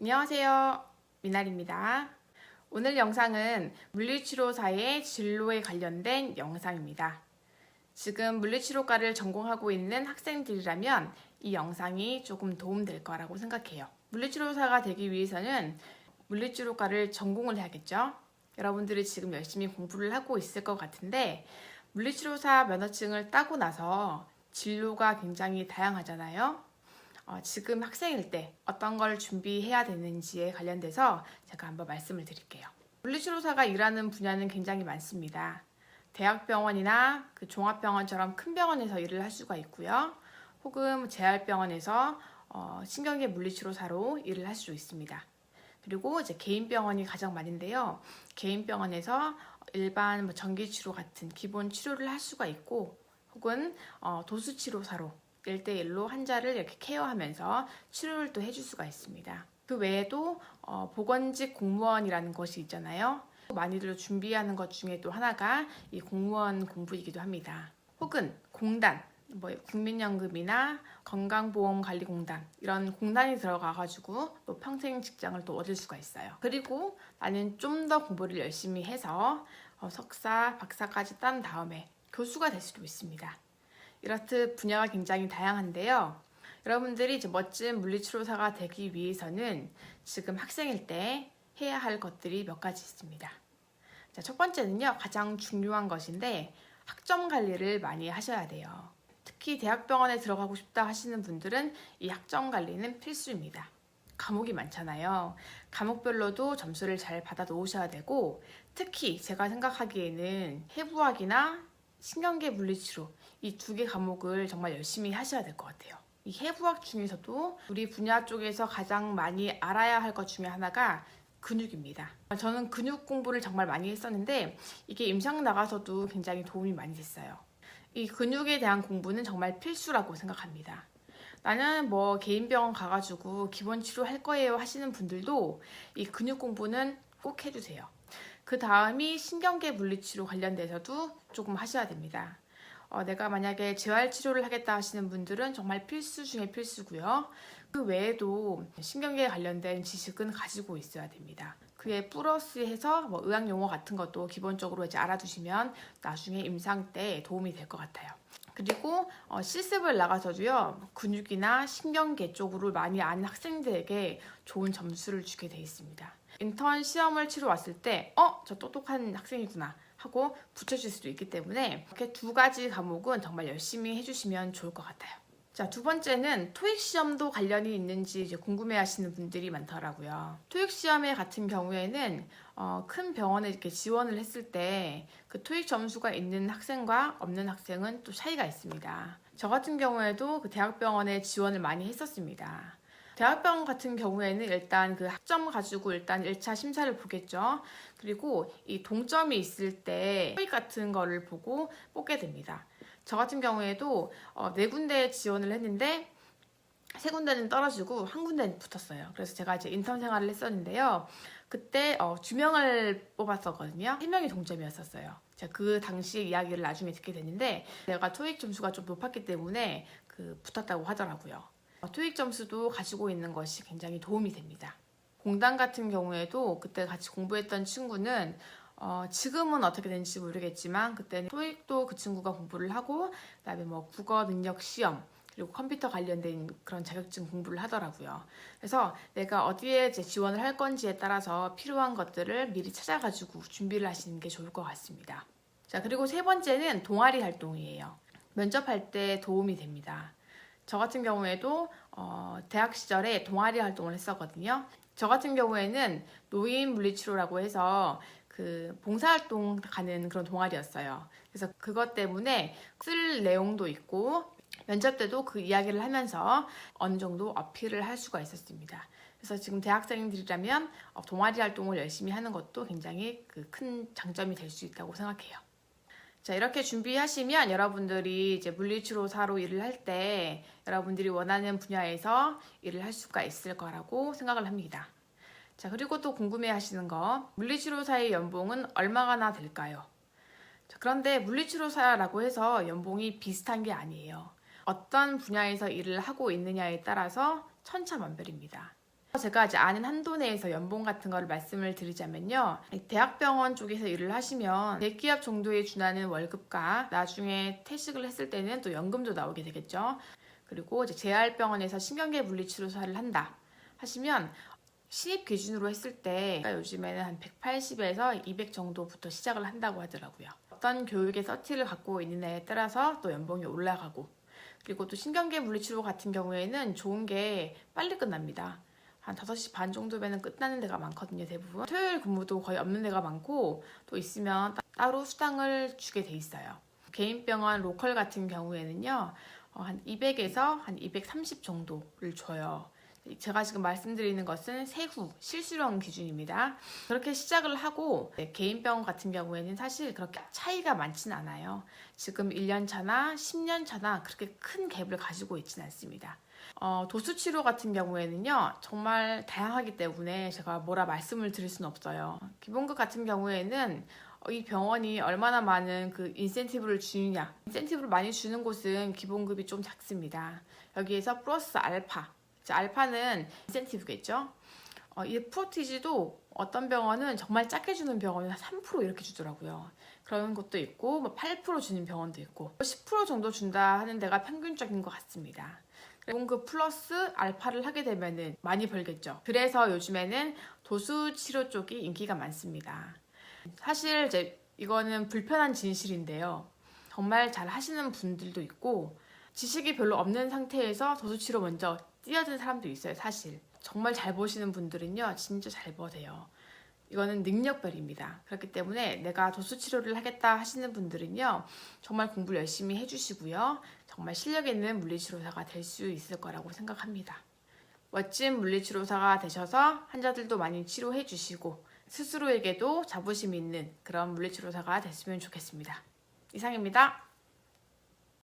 안녕하세요. 미나리입니다. 오늘 영상은 물리치료사의 진로에 관련된 영상입니다. 지금 물리치료과를 전공하고 있는 학생들이라면 이 영상이 조금 도움될 거라고 생각해요. 물리치료사가 되기 위해서는 물리치료과를 전공을 해야겠죠. 여러분들이 지금 열심히 공부를 하고 있을 것 같은데 물리치료사 면허증을 따고 나서 진로가 굉장히 다양하잖아요. 지금 학생일 때 어떤 걸 준비해야 되는지에 관련돼서 제가 한번 말씀을 드릴게요. 물리치료사가 일하는 분야는 굉장히 많습니다. 대학병원이나 종합병원처럼 큰 병원에서 일을 할 수가 있고요. 혹은 재활병원에서 신경계 물리치료사로 일을 할 수 있습니다. 그리고 이제 개인병원이 가장 많은데요. 개인병원에서 일반 전기치료 같은 기본 치료를 할 수가 있고, 혹은 도수치료사로 1대1로 환자를 이렇게 케어하면서 치료를 또 해줄 수가 있습니다. 그 외에도 보건직 공무원이라는 것이 있잖아요. 많이들 준비하는 것 중에 또 하나가 이 공무원 공부이기도 합니다. 혹은 공단, 국민연금이나 건강보험관리공단 이런 공단이 들어가가지고 또 평생 직장을 또 얻을 수가 있어요. 그리고 나는 좀 더 공부를 열심히 해서 석사, 박사까지 딴 다음에 교수가 될 수도 있습니다. 이렇듯 분야가 굉장히 다양한데요. 여러분들이 이제 멋진 물리치료사가 되기 위해서는 지금 학생일 때 해야 할 것들이 몇 가지 있습니다. 자, 첫 번째는요, 가장 중요한 것인데 학점 관리를 많이 하셔야 돼요. 특히 대학병원에 들어가고 싶다 하시는 분들은 이 학점 관리는 필수입니다. 과목이 많잖아요. 과목별로도 점수를 잘 받아 놓으셔야 되고, 특히 제가 생각하기에는 해부학이나 신경계 물리치료 이 두 개 과목을 정말 열심히 하셔야 될 것 같아요. 이 해부학 중에서도 우리 분야 쪽에서 가장 많이 알아야 할 것 중에 하나가 근육입니다. 저는 근육 공부를 정말 많이 했었는데 이게 임상 나가서도 굉장히 도움이 많이 됐어요. 이 근육에 대한 공부는 정말 필수라고 생각합니다. 나는 개인 병원 가가지고 기본 치료할 거예요 하시는 분들도 이 근육 공부는 꼭 해주세요. 그 다음이 신경계 물리치료 관련돼서도 조금 하셔야 됩니다. 내가 만약에 재활치료를 하겠다 하시는 분들은 정말 필수 중에 필수고요. 그 외에도 신경계에 관련된 지식은 가지고 있어야 됩니다. 그에 플러스해서 의학용어 같은 것도 기본적으로 이제 알아두시면 나중에 임상 때 도움이 될 것 같아요. 그리고 실습을 나가서도요, 근육이나 신경계 쪽으로 많이 아는 학생들에게 좋은 점수를 주게 돼 있습니다. 인턴 시험을 치러 왔을 때 저 똑똑한 학생이구나 하고 붙여줄 수도 있기 때문에 이렇게 두 가지 과목은 정말 열심히 해주시면 좋을 것 같아요. 자, 두 번째는 토익 시험도 관련이 있는지 이제 궁금해하시는 분들이 많더라고요. 토익 시험에 같은 경우에는 큰 병원에 이렇게 지원을 했을 때 그 토익 점수가 있는 학생과 없는 학생은 또 차이가 있습니다. 저 같은 경우에도 그 대학병원에 지원을 많이 했었습니다. 대학병원 같은 경우에는 일단 그 학점 가지고 일단 1차 심사를 보겠죠. 그리고 이 동점이 있을 때 토익 같은 거를 보고 뽑게 됩니다. 저 같은 경우에도 4군데 지원을 했는데 3군데는 떨어지고 1군데는 붙었어요. 그래서 제가 이제 인턴 생활을 했었는데요. 그때 2명을 뽑았었거든요. 3명이 동점이었었어요. 제가 그 당시 이야기를 나중에 듣게 됐는데 내가 토익 점수가 좀 높았기 때문에 붙었다고 하더라고요. 토익 점수도 가지고 있는 것이 굉장히 도움이 됩니다. 공단 같은 경우에도 그때 같이 공부했던 친구는 지금은 어떻게 되는지 모르겠지만 그때는 토익도 그 친구가 공부를 하고 그다음에 국어 능력 시험 그리고 컴퓨터 관련된 그런 자격증 공부를 하더라고요. 그래서 내가 어디에 지원을 할 건지에 따라서 필요한 것들을 미리 찾아가지고 준비를 하시는 게 좋을 것 같습니다. 자, 그리고 세 번째는 동아리 활동이에요. 면접할 때 도움이 됩니다. 저 같은 경우에도 대학 시절에 동아리 활동을 했었거든요. 저 같은 경우에는 노인 물리치료라고 해서 봉사활동 가는 그런 동아리였어요. 그래서 그것 때문에 쓸 내용도 있고 면접 때도 그 이야기를 하면서 어느 정도 어필을 할 수가 있었습니다. 그래서 지금 대학생들이라면 동아리 활동을 열심히 하는 것도 굉장히 큰 장점이 될 수 있다고 생각해요. 자, 이렇게 준비하시면 여러분들이 이제 물리치료사로 일을 할 때 여러분들이 원하는 분야에서 일을 할 수가 있을 거라고 생각을 합니다. 자, 그리고 또 궁금해 하시는 거, 물리치료사의 연봉은 얼마나 될까요? 자, 그런데 물리치료사라고 해서 연봉이 비슷한 게 아니에요. 어떤 분야에서 일을 하고 있느냐에 따라서 천차만별입니다. 제가 이제 아는 한도 내에서 연봉 같은 거를 말씀을 드리자면요. 대학병원 쪽에서 일을 하시면 대기업 정도에 준하는 월급과 나중에 퇴직을 했을 때는 또 연금도 나오게 되겠죠. 그리고 이제 재활병원에서 신경계 물리치료사를 한다 하시면 신입 기준으로 했을 때 요즘에는 한 180에서 200 정도부터 시작을 한다고 하더라고요. 어떤 교육의 서티를 갖고 있느냐에 따라서 또 연봉이 올라가고, 그리고 또 신경계 물리치료 같은 경우에는 좋은 게 빨리 끝납니다. 한 5시 반 정도면 끝나는 데가 많거든요, 대부분. 토요일 근무도 거의 없는 데가 많고, 또 있으면 따로 수당을 주게 돼 있어요. 개인병원 로컬 같은 경우에는요, 한 200에서 한 230 정도를 줘요. 제가 지금 말씀드리는 것은 세후 실수령 기준입니다. 그렇게 시작을 하고 개인병원 같은 경우에는 사실 그렇게 차이가 많진 않아요. 지금 1년 차나 10년 차나 그렇게 큰 갭을 가지고 있지는 않습니다. 도수치료 같은 경우에는요, 정말 다양하기 때문에 제가 뭐라 말씀을 드릴 수는 없어요. 기본급 같은 경우에는 이 병원이 얼마나 많은 그 인센티브를 주느냐. 인센티브를 많이 주는 곳은 기본급이 좀 작습니다. 여기에서 플러스 알파. 알파는 인센티브겠죠. 이 프로티지도 어떤 병원은 정말 작게 주는 병원은 3% 이렇게 주더라고요. 그런 것도 있고, 뭐 8% 주는 병원도 있고, 10% 정도 준다 하는 데가 평균적인 것 같습니다. 그 플러스 알파를 하게 되면은 많이 벌겠죠. 그래서 요즘에는 도수 치료 쪽이 인기가 많습니다. 사실 이제 이거는 불편한 진실인데요. 정말 잘 하시는 분들도 있고, 지식이 별로 없는 상태에서 도수 치료 먼저 뛰어든 사람도 있어요. 사실 정말 잘 보시는 분들은요, 진짜 잘 버세요. 이거는 능력별입니다. 그렇기 때문에 내가 도수치료를 하겠다 하시는 분들은요, 정말 공부를 열심히 해주시고요, 정말 실력 있는 물리치료사가 될 수 있을 거라고 생각합니다. 멋진 물리치료사가 되셔서 환자들도 많이 치료해 주시고 스스로에게도 자부심 있는 그런 물리치료사가 됐으면 좋겠습니다. 이상입니다.